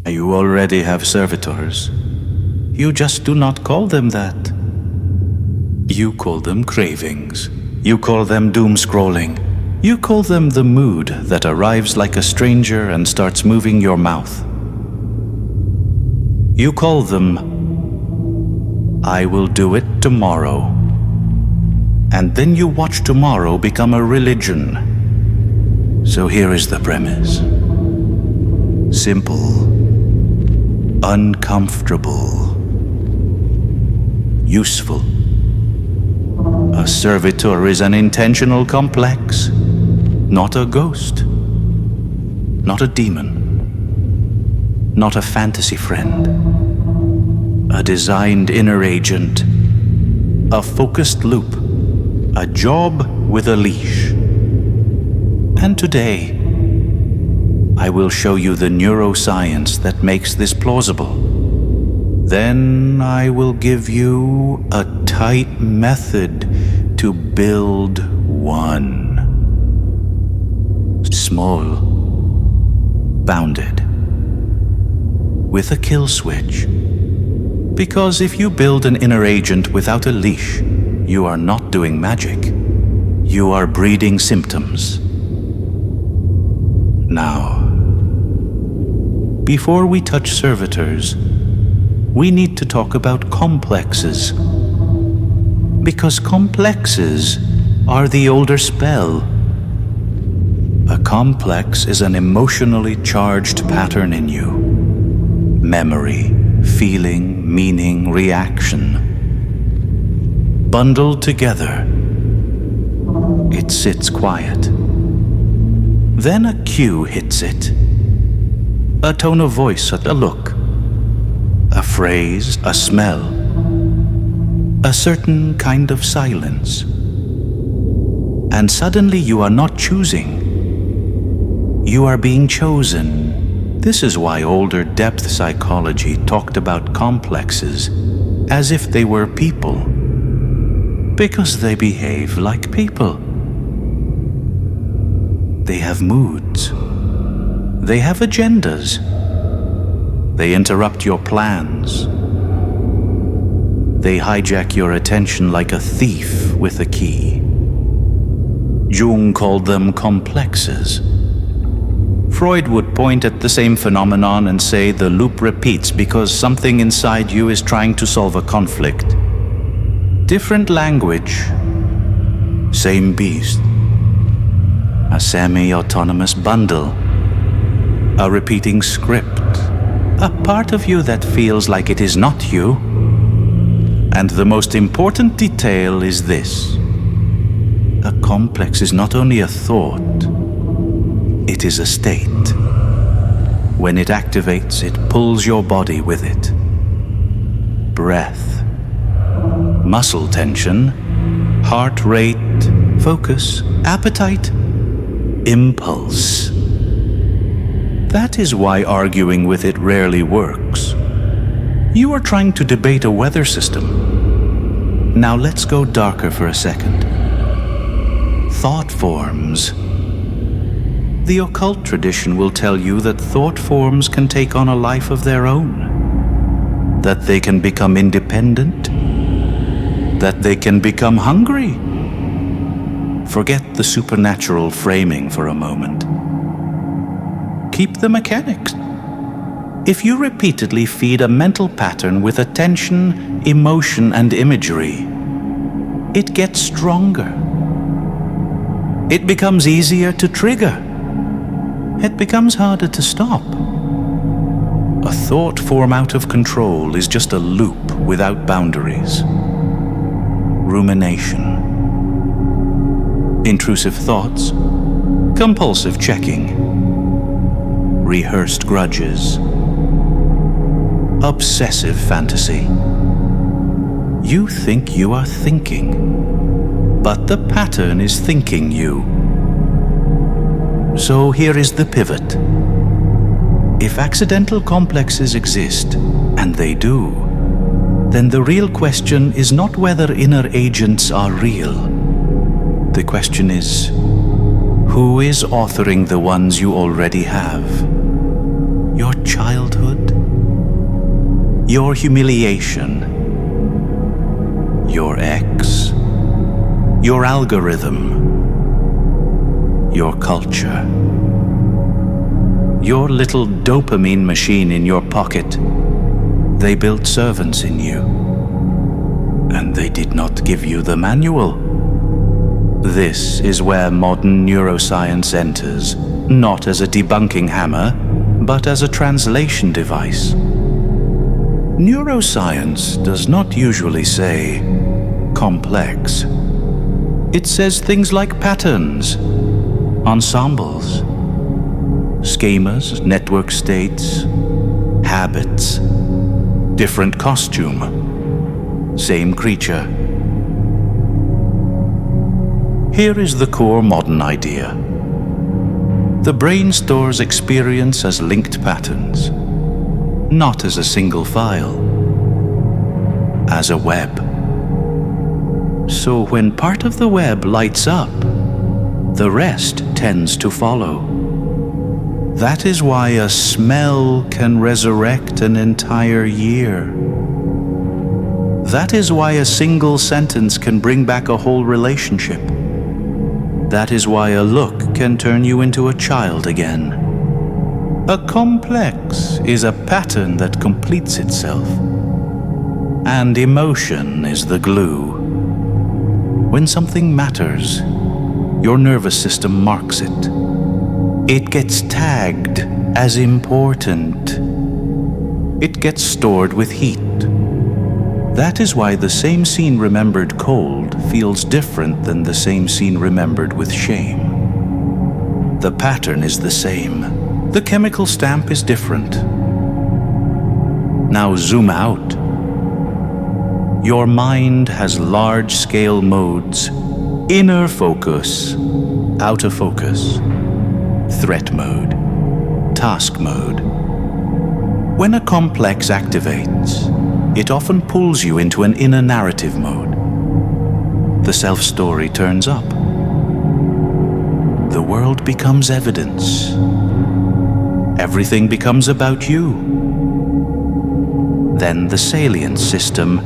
You already have servitors. You just do not call them that. You call them cravings. You call them doom-scrolling. You call them the mood that arrives like a stranger and starts moving your mouth. You call them, I will do it tomorrow. And then you watch tomorrow become a religion. So here is the premise. Simple, uncomfortable, useful. A servitor is an intentional complex, not a ghost, not a demon, not a fantasy friend. A designed inner agent, a focused loop, a job with a leash. And today, I will show you the neuroscience that makes this plausible. Then I will give you a tight method to build one. Small, bounded, with a kill switch. Because if you build an inner agent without a leash, you are not doing magic. You are breeding symptoms. Now, before we touch servitors, we need to talk about complexes. Because complexes are the older spell. A complex is an emotionally charged pattern in you. Memory, feeling, meaning, reaction. Bundled together, it sits quiet. Then a cue hits it. A tone of voice, a look, a phrase, a smell, a certain kind of silence. And suddenly you are not choosing. You are being chosen. This is why older depth psychology talked about complexes as if they were people. Because they behave like people. They have moods. They have agendas. They interrupt your plans. They hijack your attention like a thief with a key. Jung called them complexes. Freud would point at the same phenomenon and say the loop repeats because something inside you is trying to solve a conflict. Different language, same beast. A semi-autonomous bundle. A repeating script. A part of you that feels like it is not you. And the most important detail is this. A complex is not only a thought, it is a state. When it activates, it pulls your body with it. Breath, muscle tension, heart rate, focus, appetite, impulse. That is why arguing with it rarely works. You are trying to debate a weather system. Now let's go darker for a second. Thought forms. The occult tradition will tell you that thought forms can take on a life of their own. That they can become independent. That they can become hungry. Forget the supernatural framing for a moment. Keep the mechanics. If you repeatedly feed a mental pattern with attention, emotion, and imagery, it gets stronger. It becomes easier to trigger. It becomes harder to stop. A thought form out of control is just a loop without boundaries. Rumination. Intrusive thoughts. Compulsive checking. Rehearsed grudges. Obsessive fantasy. You think you are thinking, but the pattern is thinking you. So here is the pivot. If accidental complexes exist, and they do, then the real question is not whether inner agents are real. The question is, who is authoring the ones you already have? Your childhood? your humiliation, your ex, your algorithm, your culture, your little dopamine machine in your pocket. They built servants in you, and they did not give you the manual. This is where modern neuroscience enters, not as a debunking hammer, but as a translation device. Neuroscience does not usually say complex. It says things like patterns, ensembles, schemas, network states, habits, different costume, same creature. Here is the core modern idea. The brain stores experience as linked patterns, not as a single file, as a web. So when part of the web lights up, the rest tends to follow. That is why a smell can resurrect an entire year. That is why a single sentence can bring back a whole relationship. That is why a look can turn you into a child again. A complex is a pattern that completes itself. And emotion is the glue. When something matters, your nervous system marks it. It gets tagged as important. It gets stored with heat. That is why the same scene remembered cold feels different than the same scene remembered with shame. The pattern is the same. The chemical stamp is different. Now zoom out. Your mind has large-scale modes: inner focus, outer focus, threat mode, task mode. When a complex activates, it often pulls you into an inner narrative mode. The self-story turns up. The world becomes evidence. Everything becomes about you. Then the salience system,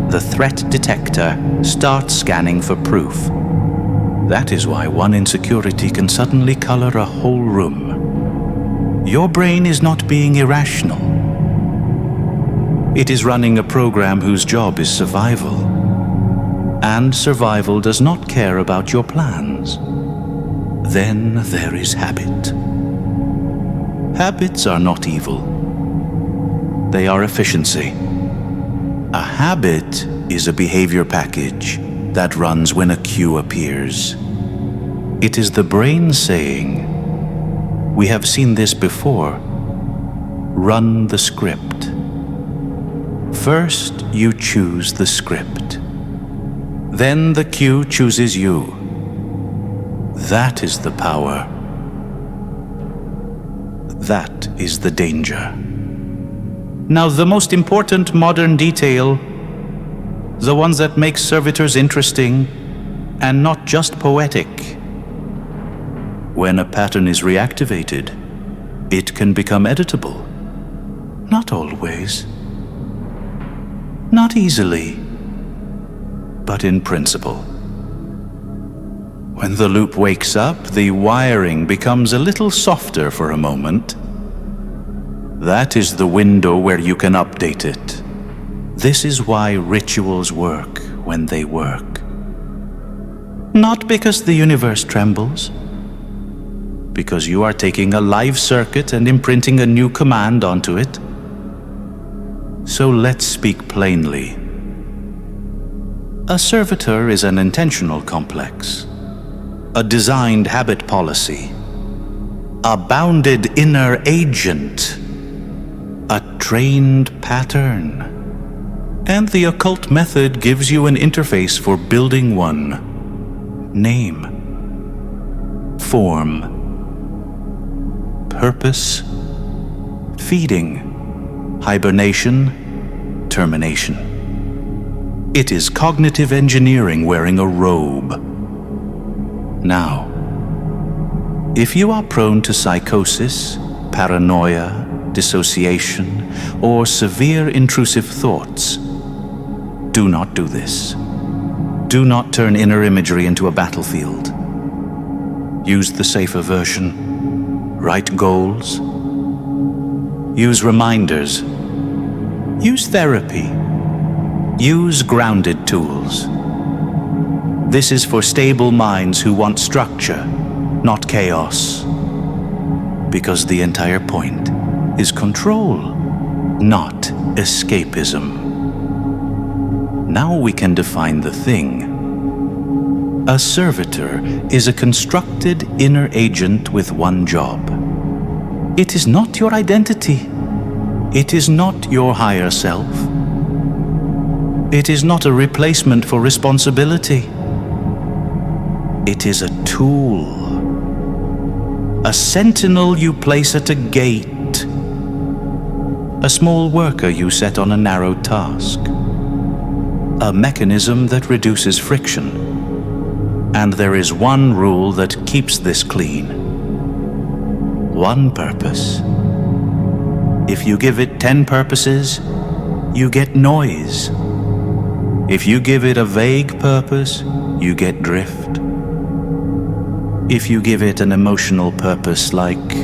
the threat detector, starts scanning for proof. That is why one insecurity can suddenly color a whole room. Your brain is not being irrational. It is running a program whose job is survival. And survival does not care about your plans. Then there is habit. Habits are not evil. They are efficiency. A habit is a behavior package that runs when a cue appears. It is the brain saying, "We have seen this before. Run the script." First, you choose the script. Then the cue chooses you. That is the power. That is the danger. Now, the most important modern detail, the ones that make servitors interesting and not just poetic. When a pattern is reactivated, it can become editable. Not always. Not easily, but in principle. When the loop wakes up, the wiring becomes a little softer for a moment. That is the window where you can update it. This is why rituals work when they work. Not because the universe trembles, because you are taking a live circuit and imprinting a new command onto it. So let's speak plainly. A servitor is an intentional complex, a designed habit policy, a bounded inner agent, a trained pattern. And the occult method gives you an interface for building one. Name, form, purpose, feeding, hibernation, termination. It is cognitive engineering wearing a robe. Now, if you are prone to psychosis, paranoia, dissociation, or severe intrusive thoughts, do not do this. Do not turn inner imagery into a battlefield. Use the safer version. Write goals. Use reminders. Use therapy. Use grounded tools. This is for stable minds who want structure, not chaos. Because the entire point is control, not escapism. Now we can define the thing. A servitor is a constructed inner agent with one job. It is not your identity. It is not your higher self. It is not a replacement for responsibility. It is a tool. A sentinel you place at a gate. A small worker you set on a narrow task. A mechanism that reduces friction. And there is one rule that keeps this clean. One purpose. If you give it 10 purposes, you get noise. If you give it a vague purpose, you get drift. If you give it an emotional purpose like,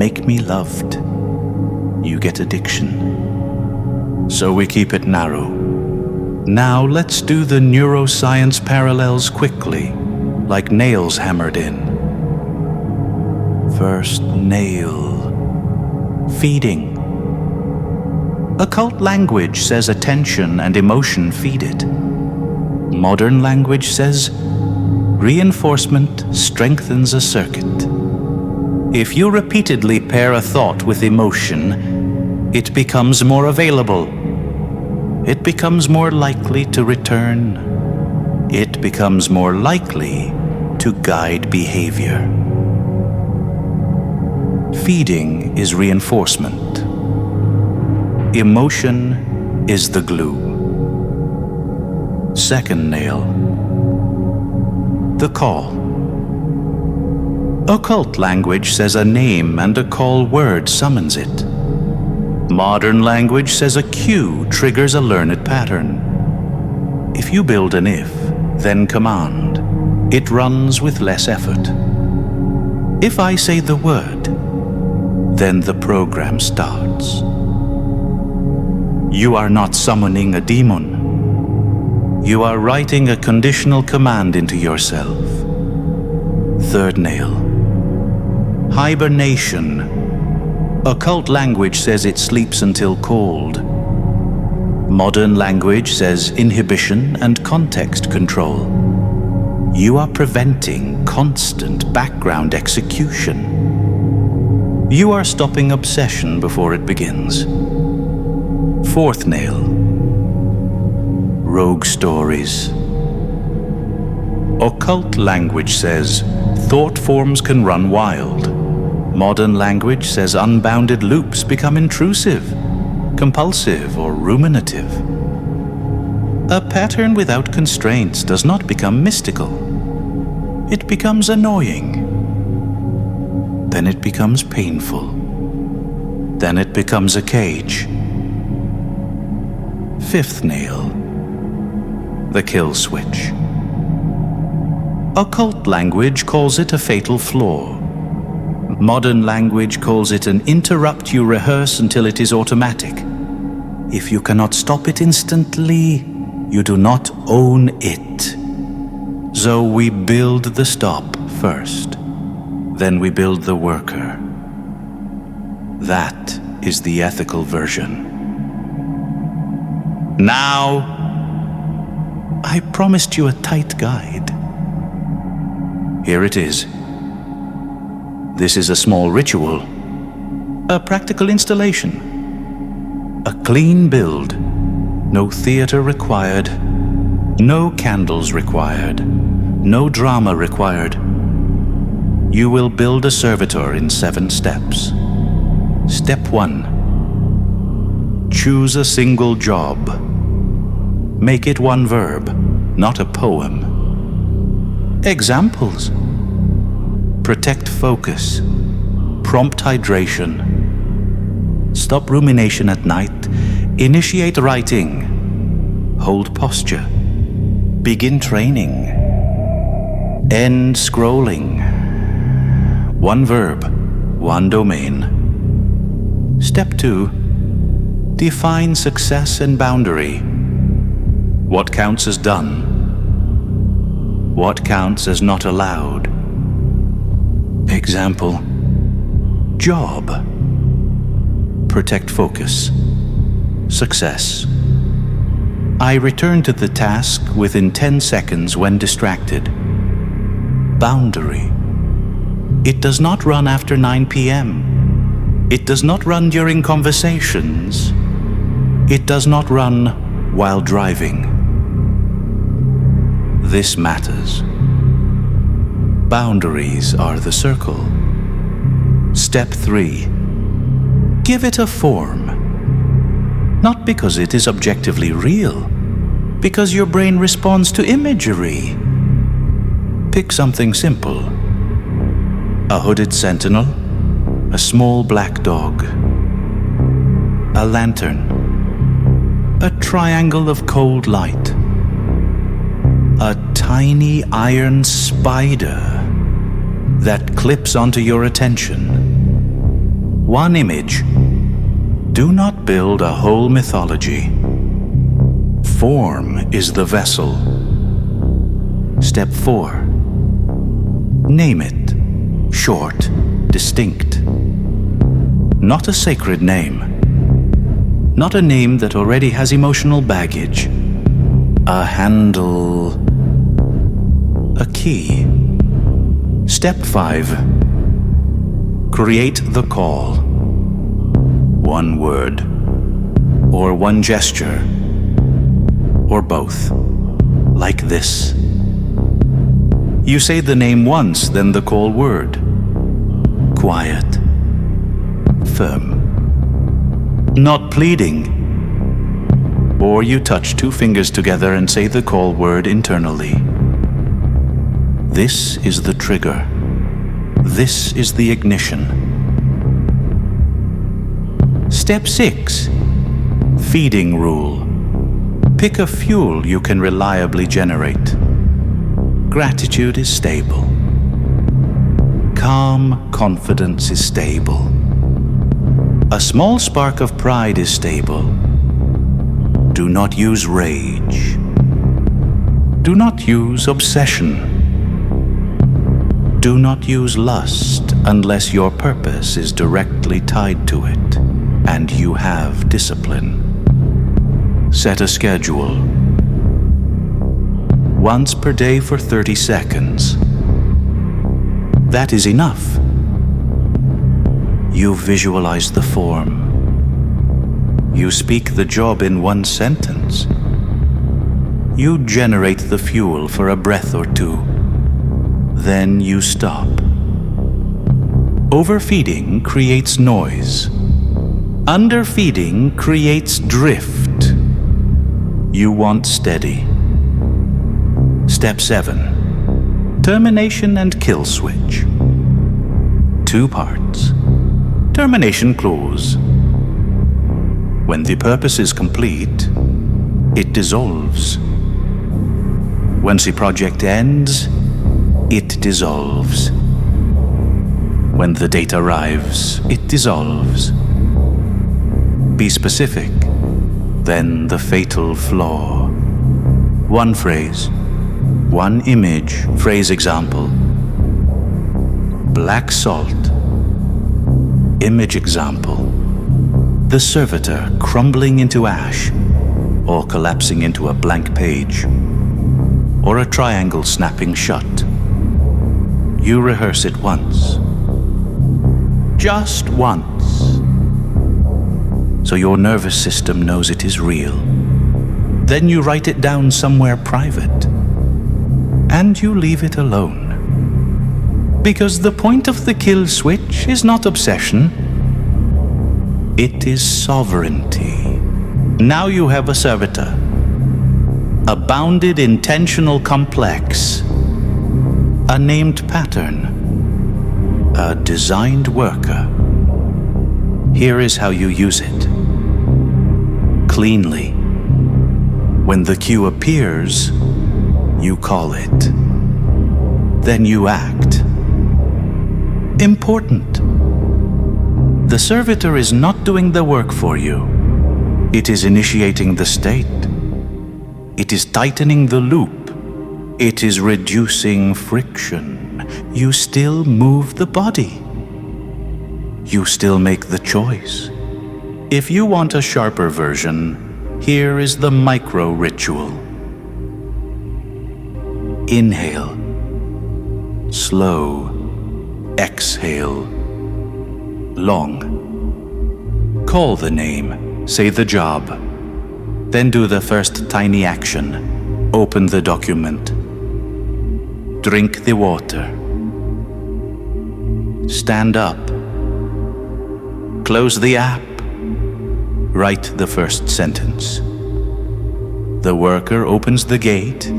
make me loved, you get addiction. So we keep it narrow. Now let's do the neuroscience parallels quickly, like nails hammered in. First nail. Feeding. Occult language says attention and emotion feed it. Modern language says reinforcement strengthens a circuit. If you repeatedly pair a thought with emotion, it becomes more available. It becomes more likely to return. It becomes more likely to guide behavior. Feeding is reinforcement. Emotion is the glue. Second nail. The call. Occult language says a name and a call word summons it. Modern language says a cue triggers a learned pattern. If you build an if, then command, it runs with less effort. If I say the word, then the program starts. You are not summoning a demon. You are writing a conditional command into yourself. Third nail. Hibernation. Occult language says it sleeps until called. Modern language says inhibition and context control. You are preventing constant background execution. You are stopping obsession before it begins. Fourth nail. Rogue stories. Occult language says thought forms can run wild. Modern language says unbounded loops become intrusive, compulsive, or ruminative. A pattern without constraints does not become mystical. It becomes annoying. Then it becomes painful. Then it becomes a cage. Fifth nail. The kill switch. Occult language calls it a fatal flaw. Modern language calls it an interrupt you rehearse until it is automatic. If you cannot stop it instantly, you do not own it. So we build the stop first. Then we build the worker. That is the ethical version. Now, I promised you a tight guide. Here it is. This is a small ritual, a practical installation, a clean build, no theater required, no candles required, no drama required. You will build a servitor in 7 steps. Step 1. Choose a single job. Make it one verb, not a poem. Examples. Protect focus, prompt hydration, Stop rumination at night. Initiate writing. Hold posture. Begin training. End scrolling. One verb, one domain. Step 2. Define success and boundary. What counts as done? What counts as not allowed? Example: job. Protect focus. Success: I return to the task within 10 seconds when distracted. Boundary: it does not run after 9 p.m. It does not run during conversations. It does not run while driving. This matters. Boundaries are the circle. Step 3. Give it a form. Not because it is objectively real, because your brain responds to imagery. Pick something simple. A hooded sentinel, a small black dog, a lantern, a triangle of cold light, a tiny iron spider that clips onto your attention. One image. Do not build a whole mythology. Form is the vessel. Step 4. Name it. Short, distinct. Not a sacred name. Not a name that already has emotional baggage. A handle. A key. Step 5. Create the call. One word, or one gesture, or both, like this. You say the name once, then the call word. Quiet. Firm. Not pleading. Or you touch 2 fingers together and say the call word internally. This is the trigger. This is the ignition. Step 6. Feeding rule. Pick a fuel you can reliably generate. Gratitude is stable. Calm confidence is stable. A small spark of pride is stable. Do not use rage. Do not use obsession. Do not use lust unless your purpose is directly tied to it and you have discipline. Set a schedule. Once per day for 30 seconds. That is enough. You visualize the form. You speak the job in 1 sentence. You generate the fuel for a breath or 2. Then you stop. Overfeeding creates noise. Underfeeding creates drift. You want steady. Step 7. Termination and kill switch. 2 parts. Termination clause. When the purpose is complete, it dissolves. Once the project ends, it dissolves. When the date arrives, it dissolves. Be specific, then the fatal flaw. 1 phrase, 1 image, phrase example. Black salt. Image example. The servitor crumbling into ash, or collapsing into a blank page, or a triangle snapping shut. You rehearse it once. Just once. So your nervous system knows it is real. Then you write it down somewhere private. And you leave it alone. Because the point of the kill switch is not obsession. It is sovereignty. Now you have a servitor. A bounded intentional complex. A named pattern. A designed worker. Here is how you use it. Cleanly. When the cue appears, you call it. Then you act. Important. The servitor is not doing the work for you. It is initiating the state. It is tightening the loop. It is reducing friction. You still move the body. You still make the choice. If you want a sharper version, here is the micro ritual. Inhale. Slow. Exhale. Long. Call the name. Say the job. Then do the first tiny action. Open the document. Drink the water. Stand up. Close the app. Write the first sentence. The worker opens the gate.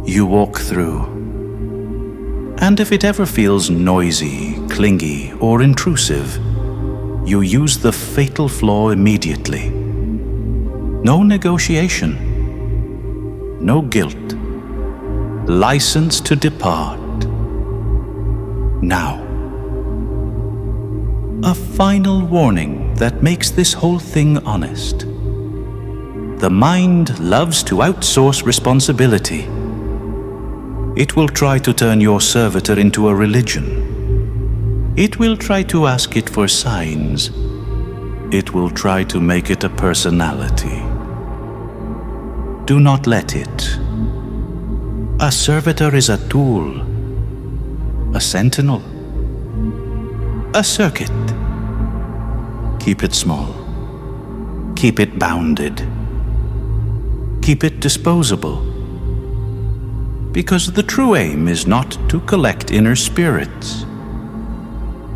You walk through. And if it ever feels noisy, clingy, or intrusive, you use the fatal flaw immediately. No negotiation. No guilt. License to depart. Now. A final warning that makes this whole thing honest. The mind loves to outsource responsibility. It will try to turn your servitor into a religion. It will try to ask it for signs. It will try to make it a personality. Do not let it. A servitor is a tool, a sentinel, a circuit. Keep it small. Keep it bounded. Keep it disposable. Because the true aim is not to collect inner spirits.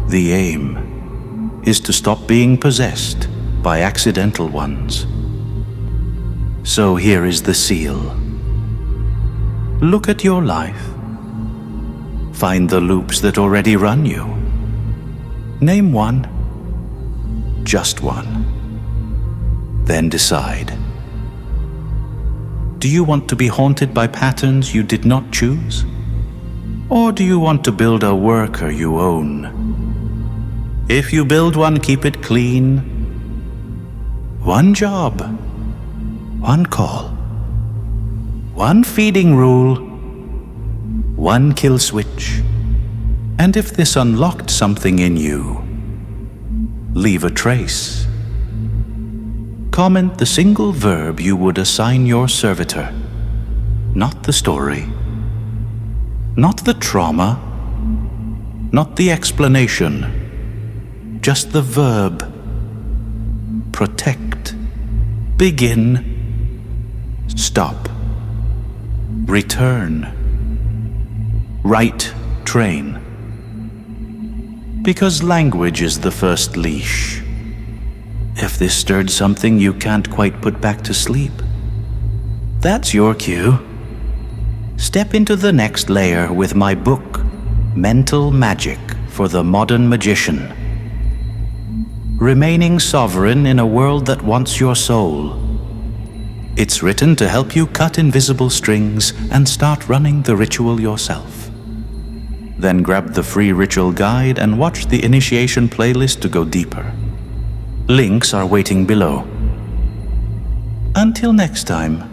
The aim is to stop being possessed by accidental ones. So here is the seal. Look at your life. Find the loops that already run you. Name one. Just one. Then decide. Do you want to be haunted by patterns you did not choose? Or do you want to build a worker you own? If you build one, keep it clean. One job. One call. One feeding rule. One kill switch. And if this unlocked something in you, leave a trace. Comment the single verb you would assign your servitor. Not the story. Not the trauma. Not the explanation. Just the verb. Protect. Begin. Stop. Return. Right train. Because language is the first leash. If this stirred something you can't quite put back to sleep, that's your cue. Step into the next layer with my book, Mental Magic for the Modern Magician. Remaining sovereign in a world that wants your soul. It's written to help you cut invisible strings and start running the ritual yourself. Then grab the free ritual guide and watch the initiation playlist to go deeper. Links are waiting below. Until next time.